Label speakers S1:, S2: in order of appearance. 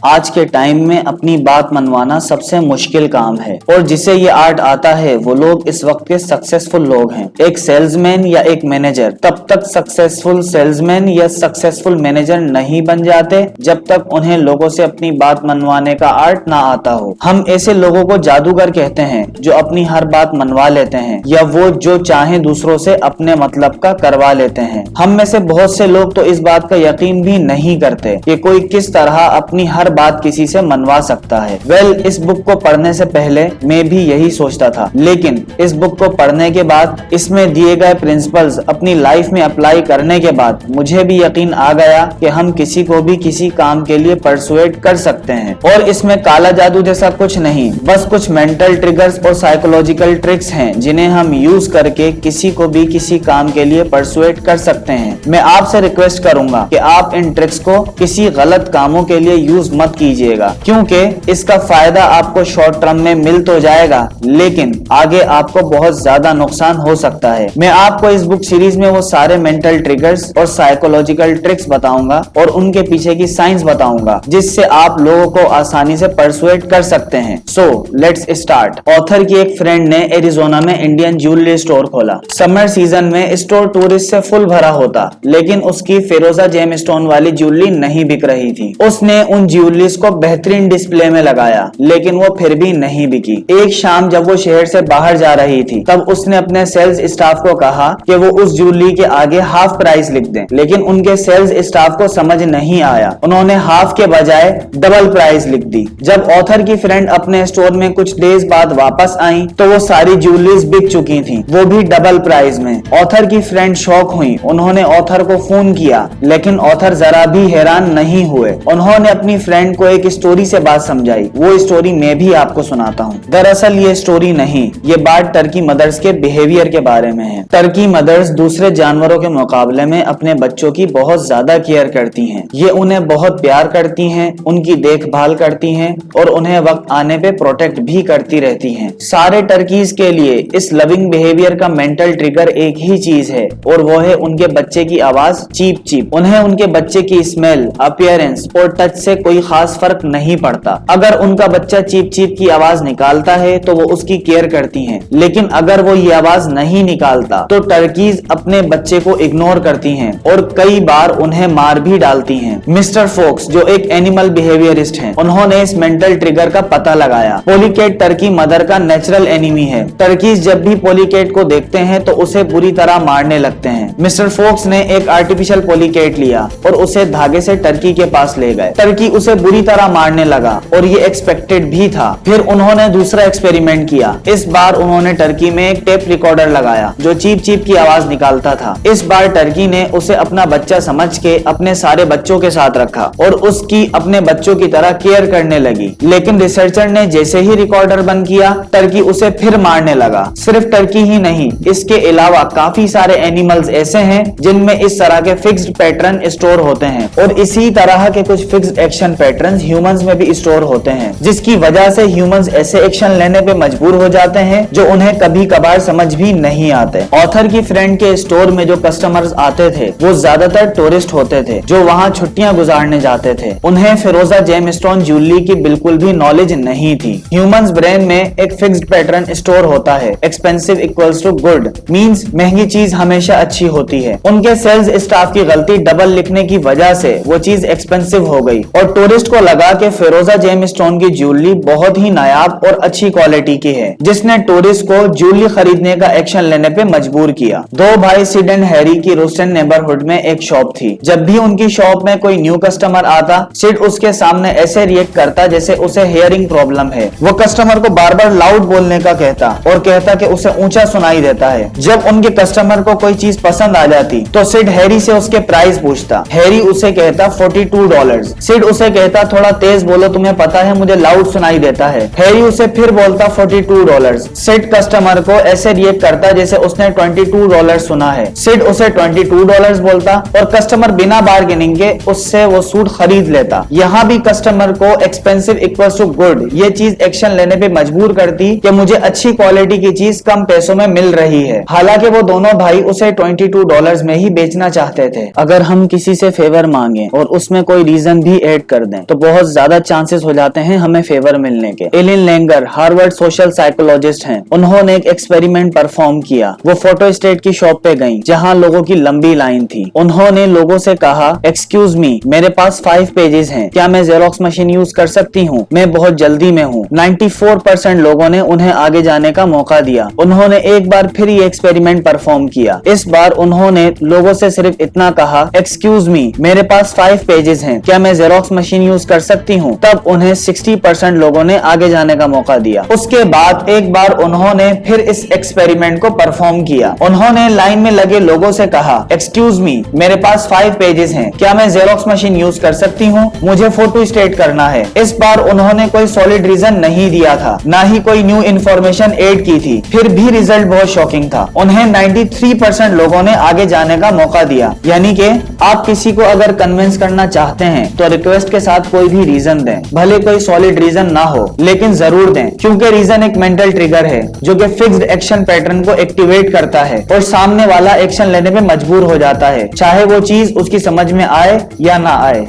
S1: आज के टाइम में अपनी बात मनवाना सबसे मुश्किल काम है और जिसे ये आर्ट आता है वो लोग इस वक्त के सक्सेसफुल लोग हैं। एक सेल्समैन या एक मैनेजर तब तक सक्सेसफुल सेल्समैन या सक्सेसफुल मैनेजर नहीं बन जाते जब तक उन्हें लोगों से अपनी बात मनवाने का आर्ट ना आता हो। हम ऐसे लोगों को जादूगर कहते हैं जो अपनी हर बात मनवा लेते हैं या वो जो चाहे दूसरों से अपने मतलब का करवा लेते हैं। हम में से बहुत से लोग तो इस बात का यकीन भी नहीं करते कि कोई किस तरह अपनी हर बात किसी से मनवा सकता है। इस बुक को पढ़ने से पहले मैं भी यही सोचता था, लेकिन इस बुक को पढ़ने के बाद, इसमें दिए गए प्रिंसिपल्स अपनी लाइफ में अप्लाई करने के बाद मुझे भी यकीन आ गया कि हम किसी को भी किसी काम के लिए परसुएट कर सकते हैं। और इसमें काला जादू जैसा कुछ नहीं, बस कुछ मेंटल ट्रिगर्स और साइकोलॉजिकल ट्रिक्स हैं जिन्हें हम यूज करके किसी को भी किसी काम के लिए परसुएट कर सकते हैं। मैं आपसे रिक्वेस्ट करूंगा कि आप इन ट्रिक्स को किसी गलत कामों के लिए यूज मत कीजिएगा, क्योंकि इसका फायदा आपको शॉर्ट टर्म में मिल तो जाएगा लेकिन आगे आपको बहुत ज्यादा नुकसान हो सकता है। मैं आपको इस बुक सीरीज में वो सारे मेंटल ट्रिगर्स और साइकोलॉजिकल ट्रिक्स बताऊंगा और उनके पीछे की साइंस बताऊंगा जिससे आप लोगों को आसानी से परसुएट कर सकते हैं। So let's start. ऑथर की एक फ्रेंड ने एरिजोना में इंडियन ज्वेलरी स्टोर खोला। समर सीजन में स्टोर टूरिस्ट से फुल भरा होता, लेकिन उसकी फिरोजा जेम स्टोन वाली ज्वेलरी नहीं बिक रही थी। उसने उन ज्वेलरीज को बेहतरीन डिस्प्ले में लगाया, लेकिन वो फिर भी नहीं बिकी। एक शाम जब वो शहर से बाहर जा रही थी तब उसने अपने सेल्स स्टाफ को कहा कि वो उस ज्वेलरी के आगे हाफ प्राइस लिख दें, लेकिन उनके सेल्स स्टाफ को समझ नहीं आया। उन्होंने हाफ के बजाय डबल प्राइस लिख दी। जब ऑथर की फ्रेंड अपने स्टोर में कुछ डेज बाद वापस आई तो वो सारी ज्वेलरीज बिक चुकी थी, वो भी डबल प्राइस में। ऑथर की फ्रेंड शॉक हुई। उन्होंने ऑथर को फोन किया, लेकिन ऑथर जरा भी हैरान नहीं हुए। उन्होंने अपनी फ्रेंड को एक स्टोरी से बात समझाई। वो स्टोरी मैं भी आपको सुनाता हूँ। दरअसल ये स्टोरी नहीं, ये बात टर्की मदर्स के बिहेवियर के बारे में है। टर्की मदर्स दूसरे जानवरों के मुकाबले में अपने बच्चों की बहुत ज्यादा केयर करती हैं। ये उन्हें बहुत प्यार करती हैं, उनकी देखभाल करती हैं और उन्हें वक्त आने पे प्रोटेक्ट भी करती रहती हैं। सारे टर्कीज के लिए इस लविंग बिहेवियर का मेंटल ट्रिगर एक ही चीज है और वो है उनके बच्चे की आवाज चीप चीप। उन्हें उनके बच्चे की स्मेल, अपीयरेंस और टच से कोई खास फर्क नहीं पड़ता। अगर उनका बच्चा चीप चीप की आवाज निकालता है तो वो उसकी केयर करती हैं, लेकिन अगर वो ये आवाज नहीं निकालता तो टर्कीज अपने बच्चे को इग्नोर करती हैं और कई बार उन्हें मार भी डालती हैं। मिस्टर फोक्स जो एक एनिमल बिहेवियरिस्ट हैं, उन्होंने इस मेंटल ट्रिगर का पता लगाया। पोलीकेट टर्की मदर का नेचुरल एनिमी है। टर्कीज जब भी पोलीकेट को देखते हैं तो उसे बुरी तरह मारने लगते हैं। मिस्टर फोक्स ने एक आर्टिफिशियल पोलीकेट लिया और उसे धागे से टर्की के पास ले गए। टर्की उसे बुरी तरह मारने लगा और ये एक्सपेक्टेड भी था। फिर उन्होंने दूसरा एक्सपेरिमेंट किया। इस बार उन्होंने टर्की में एक टेप रिकॉर्डर लगाया जो चीप चीप की आवाज निकालता था। इस बार टर्की ने उसे अपना बच्चा समझ के अपने सारे बच्चों के साथ रखा और उसकी अपने बच्चों की तरह केयर करने लगी। लेकिन रिसर्चर ने जैसे ही रिकॉर्डर बंद किया, टर्की उसे फिर मारने लगा। सिर्फ टर्की ही नहीं, इसके अलावा काफी सारे एनिमल्स ऐसे हैं जिनमें इस तरह के फिक्स्ड पैटर्न स्टोर होते हैं और इसी तरह के कुछ फिक्स्ड एक्शन पैटर्न ह्यूमंस में भी स्टोर होते हैं, जिसकी वजह से ह्यूमंस ऐसे एक्शन लेने पे मजबूर हो जाते हैं जो उन्हें कभी कभार समझ भी नहीं आते। ऑथर की फ्रेंड के स्टोर में जो कस्टमर्स आते थे वो ज्यादातर टूरिस्ट होते थे जो वहाँ छुट्टियां गुजारने जाते थे। उन्हें फिरोजा जेम स्टोन ज्वेलरी की बिल्कुल भी नॉलेज नहीं थी। ह्यूमंस ब्रेन में एक फिक्स्ड पैटर्न स्टोर होता है। Expensive equals to good means महंगी चीज हमेशा अच्छी होती है। उनके सेल्स स्टाफ की गलती डबल लिखने की वजह से वो चीज एक्सपेंसिव हो गई और टूरिस्ट को लगा कि फिरोजा जेम स्टोन की ज्वेलरी बहुत ही नायाब और अच्छी क्वालिटी की है, जिसने टूरिस्ट को ज्वेलरी खरीदने का एक्शन लेने पे मजबूर किया। दो भाई सिड एंड हैरी की रोस्टन नेबरहुड में एक शॉप थी। जब भी उनकी शॉप में कोई न्यू कस्टमर आता, सिड उसके सामने ऐसे रिएक्ट करता जैसे उसे हियरिंग प्रॉब्लम है। वो कस्टमर को बार बार लाउड बोलने का कहता और कहता कि उसे ऊंचा सुनाई देता है। जब उनके कस्टमर को कोई चीज पसंद आ जाती तो सिड हैरी से उसके प्राइस पूछता। हैरी उसे कहता $42। सिड उसे कहता थोड़ा तेज बोलो, तुम्हें पता है मुझे लाउड सुनाई देता है। हैरी उसे फिर बोलता $42। सिड कस्टमर को ऐसे रिएक्ट करता जैसे उसने $22 सुना है। सिड उसे $22 बोलता और कस्टमर बिना बार्गेनिंग के उससे वो सूट खरीद लेता। यहाँ भी कस्टमर को एक्सपेंसिव इक्वल्स टू गुड ये चीज एक्शन लेने पे मजबूर करती कि मुझे अच्छी क्वालिटी की चीज कम पैसों में मिल रही है। हालांकि वो दोनों भाई उसे $22 में ही बेचना चाहते थे। अगर हम किसी से फेवर मांगे और उसमें कोई रीजन भी ऐड कर दें दें तो बहुत ज्यादा चांसेस हो जाते हैं हमें फेवर मिलने के। Ellen Langer Harvard social psychologist हैं। उन्होंने एक एक्सपेरिमेंट परफॉर्म किया। वो फोटो स्टेट की शॉप पे गईं, जहां लोगों की लंबी लाइन थी। उन्होंने लोगों से कहा, एक्सक्यूज मी, मेरे पास 5 पेजेस हैं, क्या मैं जेरोक्स मशीन यूज कर सकती हूँ? मैं बहुत जल्दी में हूँ। 94% लोगों ने उन्हें आगे जाने का मौका दिया। उन्होंने एक बार फिर ये एक्सपेरिमेंट परफॉर्म किया। इस बार उन्होंने लोगों से सिर्फ इतना कहा, एक्सक्यूज मी, मेरे पास 5 पेजेस हैं, क्या मैं जेरोक्स मशीन यूज कर सकती हूँ? तब उन्हें 60% लोगों ने आगे जाने का मौका दिया। उसके बाद एक बार उन्होंने फिर इस एक्सपेरिमेंट को परफॉर्म किया। उन्होंने लाइन में लगे लोगों से कहा, एक्सक्यूज मी, मेरे पास 5 पेजेस हैं, क्या मैं जेरोक्स मशीन यूज कर सकती हूँ? मुझे फोटो स्टेट करना है। इस बार उन्होंने कोई सॉलिड रीजन नहीं दिया था, ना ही कोई न्यू इन्फॉर्मेशन ऐड की थी। फिर भी रिजल्ट बहुत शॉकिंग था। उन्हें 93% लोगों ने आगे जाने का मौका दिया। यानी कि आप किसी को अगर कन्विंस करना चाहते हैं तो रिक्वेस्ट के साथ कोई भी रीजन दें, भले कोई सॉलिड रीजन ना हो, लेकिन जरूर दें, क्योंकि रीजन एक मेंटल ट्रिगर है जो कि फिक्स्ड एक्शन पैटर्न को एक्टिवेट करता है और सामने वाला एक्शन लेने पे मजबूर हो जाता है, चाहे वो चीज उसकी समझ में आए या ना आए।